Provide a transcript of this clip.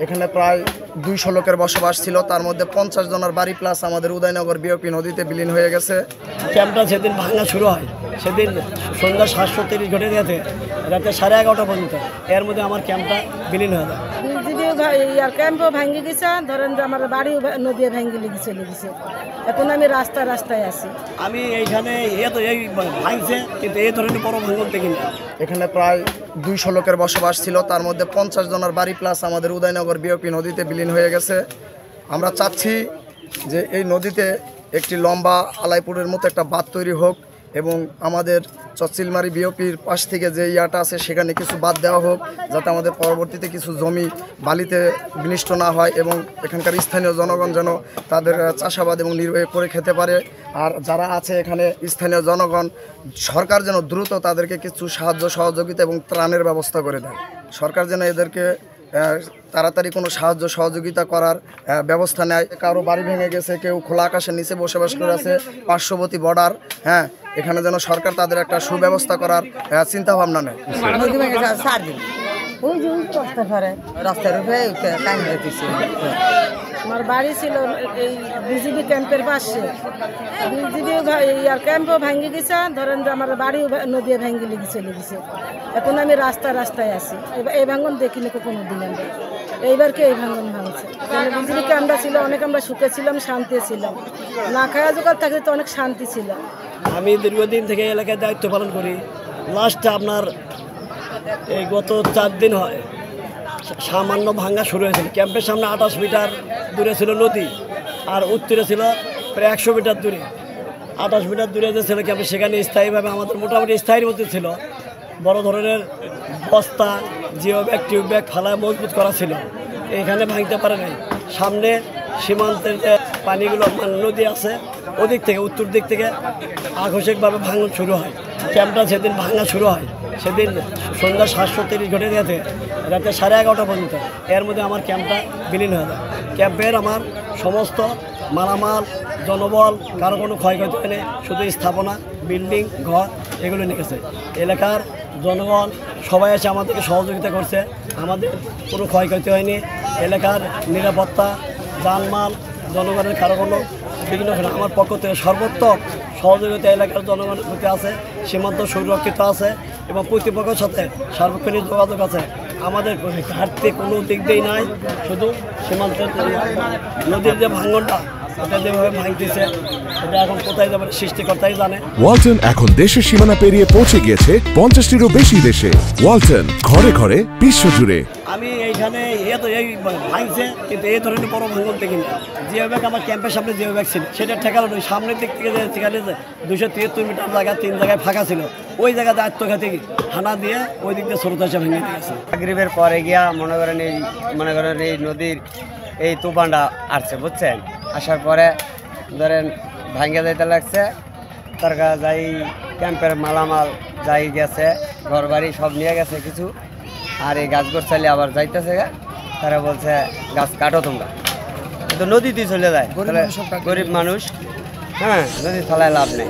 এখানে প্রায় 200 লোকের বসবাস ছিল, তার মধ্যে 50 জনের বাড়ি প্লাস আমাদের উদয়নগর বিওপি নদীতে বিলীন হয়ে গেছে। ক্যাম্পটা যেদিন ভাঙা শুরু হয় সেদিন সন্ধ্যা 7:30 ঘটে গেছে রাতে 11:30 পর্যন্ত, এর মধ্যে আমার ক্যাম্পটা বিলীন হয়ে যায়। ক্যাম্পও ভেঙে গেছে, ধরেন যে আমার বাড়িও নদী ভেঙে চলে গেছে। এখন আমি রাস্তায় আছি। আমি এইখানে এই ভাঙছে, কিন্তু এই ধরনের বড় ভাঙন দেখিনি। এখানে প্রায় 200 লোকের বসবাস ছিল, তার মধ্যে 50 জনের বাড়ি প্লাস আমাদের উদয়নগর বিওপি নদীতে বিলীন হয়ে গেছে। আমরা চাচ্ছি যে এই নদীতে একটি লম্বা আলাইপুরের মতো একটা বাঁধ তৈরি হোক এবং আমাদের চচ্চিলমারি বিওপির পাশ থেকে যে ইয়াটা আছে সেখানে কিছু বাদ দেওয়া হোক, যাতে আমাদের পরবর্তীতে কিছু জমি বালিতে বিনষ্ট না হয় এবং এখানকার স্থানীয় জনগণ যেন তাদের চাষাবাদ এবং নির্বাহ করে খেতে পারে। আর যারা আছে এখানে স্থানীয় জনগণ, সরকার যেন দ্রুত তাদেরকে কিছু সাহায্য সহযোগিতা এবং ত্রাণের ব্যবস্থা করে দেয়। সরকার যেন এদেরকে তাড়াতাড়ি কোনো সাহায্য সহযোগিতা করার ব্যবস্থা নেয়। কারো বাড়ি ভেঙে গেছে, কেউ খোলা আকাশের নিচে বসবাস করে আছে, পার্শ্ববর্তী বর্ডার, এখানে যেন সরকার তাদের একটা সুব্যবস্থা করার চিন্তা ভাবনা নেয়। আমার বাড়ি ছিল এই বিজিবি ক্যাম্পের পাশে। বিজিবি ক্যাম্পও ভেঙে গেছে, ধরেন যে আমার বাড়িও নদী ভেঙে চলে গেছে। এখন আমি রাস্তায় আছি। এই ভাঙন দেখিনি কোনো দিন আমরা, এইবারকে এই ভাঙন ভাঙছে। বিজিবি ক্যাম্পটা ছিল, অনেক আমরা সুখে ছিলাম, শান্তি ছিলাম, না খাওয়া জোগাড় থাকলে তো অনেক শান্তি ছিল। আমি দীর্ঘদিন থেকে এলাকায় দায়িত্ব পালন করি। লাস্টে আপনার এই গত 4 দিন হয় সামান্য ভাঙা শুরু হয়েছিল। ক্যাম্পের সামনে 28 মিটার দূরে ছিল নদী, আর উত্তরে ছিল প্রায় 100 মিটার দূরে। 28 মিটার দূরে যে ছিল ক্যাম্পে, সেখানে স্থায়ীভাবে আমাদের মোটামুটি স্থায়ীর মধ্যে ছিল বড় ধরনের বস্তা, জিও ব্যাগ, টিউব ব্যাগ ফালায় মজবুত করা ছিল। এখানে ভাঙতে পারে নাই। সামনে সীমান্তের যে পানিগুলো নদী আছে, ওদিক থেকে উত্তর দিক থেকে আকস্মিকভাবে ভাঙন শুরু হয়। ক্যাম্পটা যেদিন ভাঙা শুরু হয় সেদিন সন্ধ্যা 7:30 ঘটে গেছে রাতে 11:30 পর্যন্ত, এর মধ্যে আমার ক্যাম্পটা বিলীন হয়ে যায়। ক্যাম্পের আমার সমস্ত মালামাল, জনবল, কারো কোনো ক্ষয়ক্ষতি হয়নি, শুধু স্থাপনা, বিল্ডিং, ঘর এগুলো নিয়ে গেছে। এলাকার জনগণ সবাই এসে আমাদেরকে সহযোগিতা করছে, আমাদের কোনো ক্ষয়ক্ষতি হয়নি। এলাকার নিরাপত্তা, জানমাল, জনগণের কারো কোনো বিভিন্ন আমার পক্ষ থেকে সর্বোত্তম সহযোগিতা এলাকার জনগণের প্রতি আছে। সীমান্ত সুরক্ষিত আছে এবং কর্তৃপক্ষের সাথে সার্বক্ষণিক যোগাযোগ আছে। আমাদের ঘাটতি কোনো দিক দিয়েই নাই, শুধু সীমান্তের নদীর যে ভাঙনটা এটা যেভাবে ভাঙতেছে, এটা এখন কোথায় যাবে সৃষ্টিকর্তাই জানে। ওয়ালটন এখন দেশের সীমানা পেরিয়ে পৌঁছে গিয়েছে 50টিরও বেশি দেশে। ওয়ালটন, ঘরে ঘরে, বিশ্বজুড়ে। আমি এইখানে এই ভাঙছে, কিন্তু এই ধরনের বড় ভাঙন দেখিনি। জিও ব্যাগ আমার ক্যাম্পের সামনে জিও ব্যাগ ছিল, সেটা ঠেকালো নয়। সামনের দিক থেকে সেখানে 273 মিটার জায়গা 3 জায়গায় ফাঁকা ছিল, ওই জায়গাতে আত্মঘাতী হানা দিয়ে ওই দিক দিয়ে স্রোত এসে ভেঙে দিয়েছে। মাগরিবের পরে গিয়া মনে করেন এই নদীর এই তুফানটা আসছে, বুঝছেন। আসার পরে ধরেন ভাঙ্গে যাইতে লাগছে, তার যাই ক্যাম্পের মালামাল যাই গেছে, ঘর বাড়ি সব নিয়ে গেছে কিছু। আর এই গাছ গোছালি আবার যাইতেছে, তারা বলছে গাছ কাটো তোমরা, কিন্তু নদীতে চলে যায়। গরিব মানুষ, নদী ফেলায় লাভ নেই।